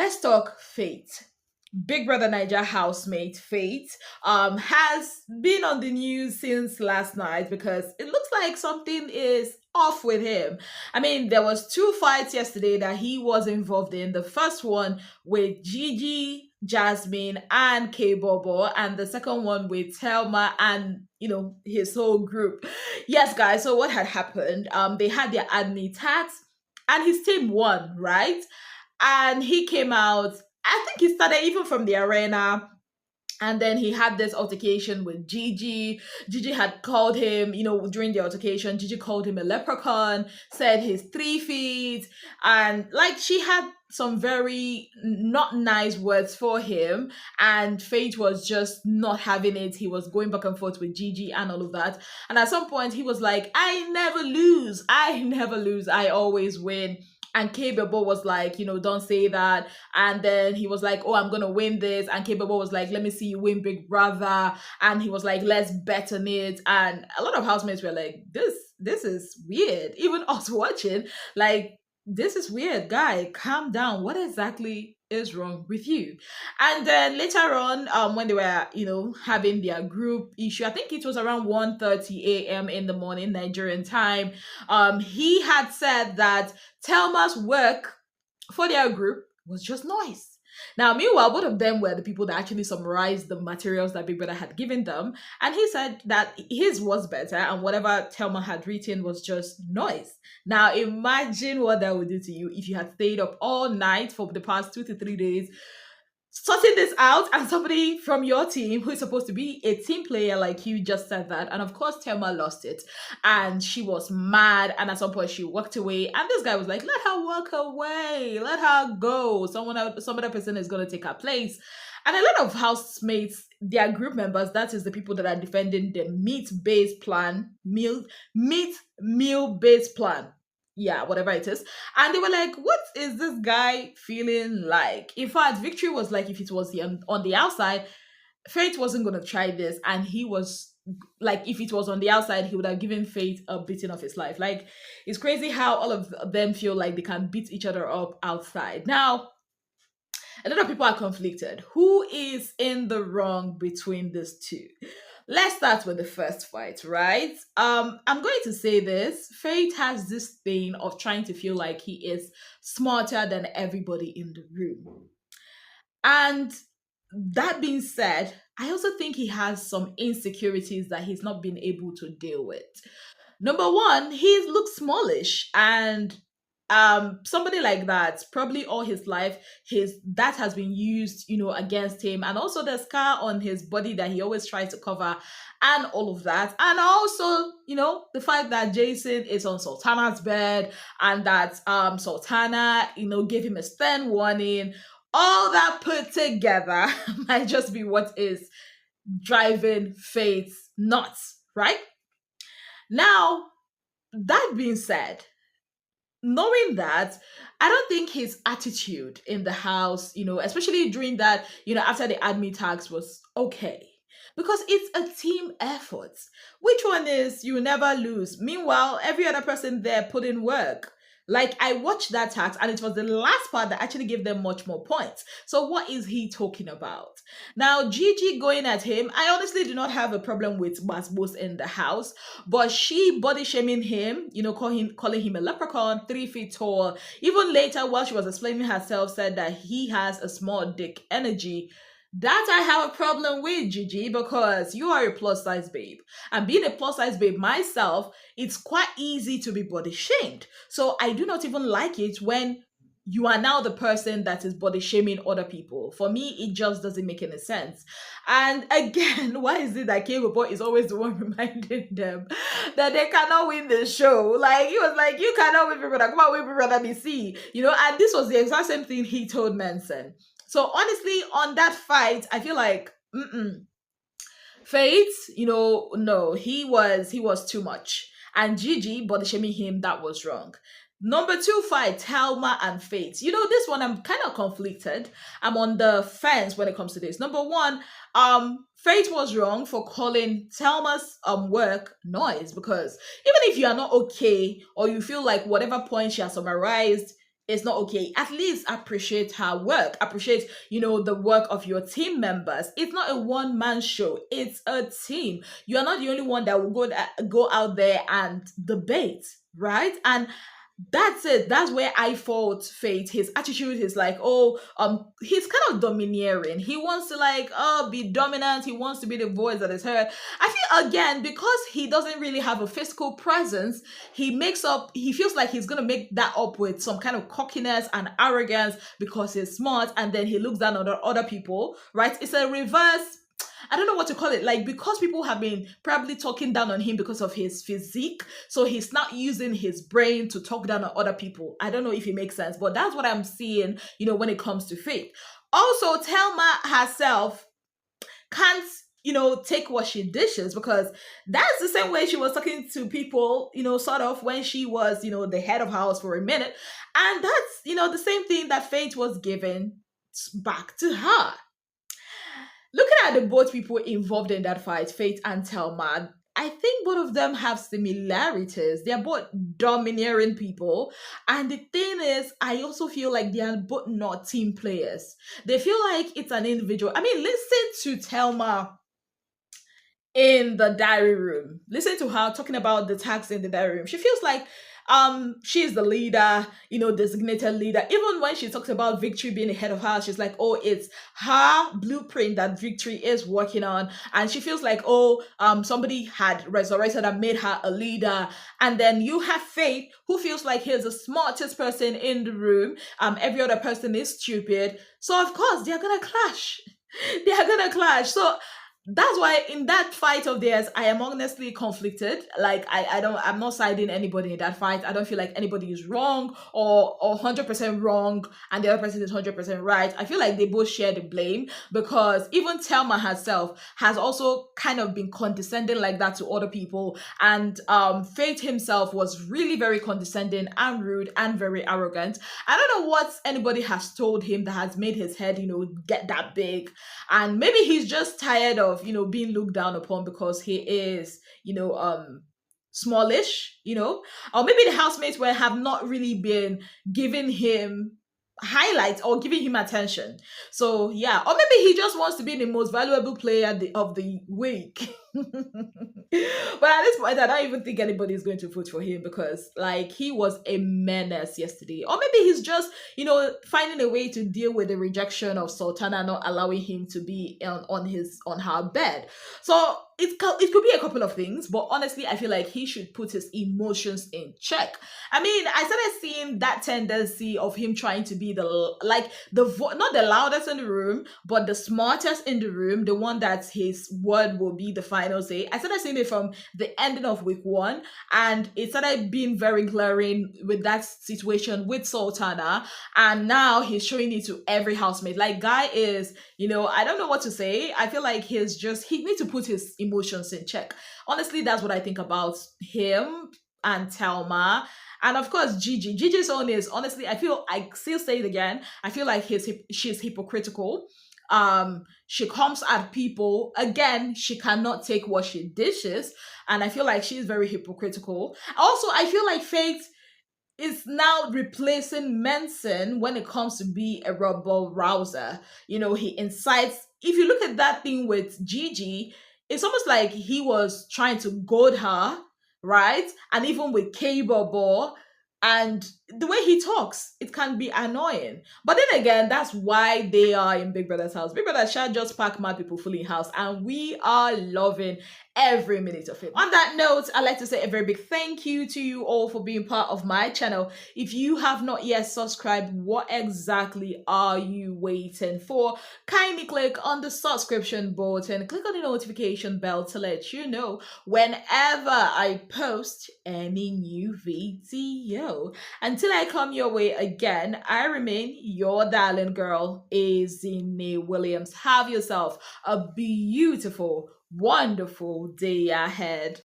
let's talk Faith. Big Brother Niger housemate Faith has been on the news since last night because it looks like something is off with him. I mean, there was two fights yesterday that he was involved in. The first one with Gigi, Jasmine, and Kaybobo, and the second one with Telma and his whole group. Yes, guys. So what had happened? They had their admin tax, and his team won, right? And he came out. I think he started even from the arena, and then he had this altercation with Gigi. Gigi had called him, during the altercation, Gigi called him a leprechaun, said he's 3 feet, and like she had some very not nice words for him. And Faith was just not having it. He was going back and forth with Gigi and all of that. And at some point, he was like, I never lose. I never lose. I always win. And Kaybobo was like, don't say that. And then he was like, oh, I'm going to win this. And Kaybobo was like, let me see you win, big brother. And he was like, let's bet on it. And a lot of housemates were like, this is weird. Even us watching, like, this is weird. Guy, calm down. What exactly is wrong with you? And then later on, when they were, having their group issue, I think it was around 1:30 a.m. in the morning, Nigerian time, he had said that Thelma's work for their group was just noise. Now, meanwhile, both of them were the people that actually summarized the materials that Big Brother had given them. And he said that his was better and whatever Telma had written was just noise. Now, imagine what that would do to you if you had stayed up all night for the past 2 to 3 days sorting this out, and somebody from your team who is supposed to be a team player like you just said that. And of course Telma lost it and she was mad, and at some point she walked away, and this guy was like, let her walk away, let her go, some other person is going to take her place. And a lot of housemates, their group members, that is the people that are defending the meat meal based plan, yeah, whatever it is. And they were like, what is this guy feeling like? In fact, Victory was like, if it was on the outside, Faith wasn't going to try this. And he was like, if it was on the outside, he would have given Faith a beating of his life. Like, it's crazy how all of them feel like they can beat each other up outside. Now, a lot of people are conflicted. Who is in the wrong between these two? Let's start with the first fight, right? I'm going to say this. Faith has this thing of trying to feel like he is smarter than everybody in the room. And that being said, I also think he has some insecurities that he's not been able to deal with. Number one, he looks smallish, and somebody like that, probably all his life, his that has been used, against him, and also the scar on his body that he always tries to cover, and all of that. And also, the fact that Jason is on Sultana's bed, and that Sultana, gave him a stern warning. All that put together might just be what is driving Faith nuts, right? Now, that being said, knowing that, I don't think his attitude in the house, especially during that, after the admin tax, was okay. Because it's a team effort. Which one is you never lose? Meanwhile, every other person there put in work. Like, I watched that tax and it was the last part that actually gave them much more points. So what is he talking about? Now, Gigi going at him, I honestly do not have a problem with Basbos in the house, but she body shaming him, calling him a leprechaun, 3 feet tall. Even later, while she was explaining herself, said that he has a small dick energy. That I have a problem with, Gigi, because you are a plus size babe. And being a plus size babe myself, it's quite easy to be body shamed. So I do not even like it when you are now the person that is body shaming other people. For me, it just doesn't make any sense. And again, why is it that Kaybobo is always the one reminding them that they cannot win the show? Like, he was like, you cannot win Big Brother, come on, win Big Brother BC. And this was the exact same thing he told Manson. So honestly, on that fight, I feel like Faith, no, he was too much. And Gigi body shaming him, that was wrong. Number two fight, Thelma and Faith. This one I'm kind of conflicted. I'm on the fence when it comes to this. Number one, Faith was wrong for calling Thelma's work noise, because even if you are not okay or you feel like whatever point she has summarized it's not okay. At least appreciate her work. Appreciate, the work of your team members. It's not a one-man show. It's a team. You are not the only one that will go out there and debate, right? And that's it. That's where I fault Faith. His attitude is like, oh, he's kind of domineering. He wants to like, be dominant. He wants to be the voice that is heard. I feel again, because he doesn't really have a physical presence, he feels like he's gonna make that up with some kind of cockiness and arrogance because he's smart, and then he looks down on other people, right? It's a reverse. I don't know what to call it. Like, because people have been probably talking down on him because of his physique, so he's not using his brain to talk down on other people. I don't know if it makes sense, but that's what I'm seeing, when it comes to Faith. Also, Telma herself can't, take what she dishes, because that's the same way she was talking to people, sort of when she was, the head of house for a minute. And that's, the same thing that Faith was given back to her. Looking at the both people involved in that fight, Faith and Telma, I think both of them have similarities. They're both domineering people. And the thing is, I also feel like they are both not team players. They feel like it's an individual. I mean, listen to Telma in the diary room. Listen to her talking about the tax in the diary room. She feels like she's the leader, designated leader. Even when she talks about Victory being ahead of her, she's like, oh, it's her blueprint that Victory is working on. And she feels like, oh, somebody had resurrected and made her a leader. And then you have Faith, who feels like he's the smartest person in the room. Every other person is stupid. So of course they're gonna clash. They're gonna clash. So that's why in that fight of theirs, I am honestly conflicted. Like, I'm not siding anybody in that fight. I don't feel like anybody is wrong or 100% wrong and the other person is 100% right. I feel like they both share the blame, because even Telma herself has also kind of been condescending like that to other people. And Faith himself was really very condescending and rude and very arrogant. I don't know what anybody has told him that has made his head, get that big. And maybe he's just tired of, being looked down upon because he is, smallish, or maybe the housemates have not really been giving him highlights or giving him attention. So yeah, or maybe he just wants to be the most valuable player of the week. But at this point, I don't even think anybody is going to vote for him, because like, he was a menace yesterday. Or maybe he's just, finding a way to deal with the rejection of Sultana not allowing him to be on her bed. So it could be a couple of things, but honestly, I feel like he should put his emotions in check. I mean, I started seeing that tendency of him trying to be not the loudest in the room, but the smartest in the room, the one that his word will be the final say. I started seeing it from the ending of week 1, and it started being very glaring with that situation with Sultana, and now he's showing it to every housemate. Like, guy is, I don't know what to say. I feel like he needs to put his emotions in check. Honestly, that's what I think about him and Telma. And of course, Gigi. Gigi's own is, honestly, I still say it again, I feel like she's hypocritical. She comes at people, again, she cannot take what she dishes, and I feel like she's very hypocritical. Also, I feel like Faith is now replacing Manson when it comes to be a rebel rouser. He incites. If you look at that thing with Gigi, it's almost like he was trying to goad her, right? And even with Kaybobo, and the way he talks, it can be annoying. But then again, that's why they are in Big Brother's house. Big Brother shall just pack mad people fully in house, and we are loving every minute of it. On that note, I'd like to say a very big thank you to you all for being part of my channel. If you have not yet subscribed, what exactly are you waiting for? Kindly click on the subscription button, click on the notification bell to let you know whenever I post any new video. Until I come your way again, I remain your darling girl, Ezinnemwilliams. Have yourself a beautiful, wonderful day ahead.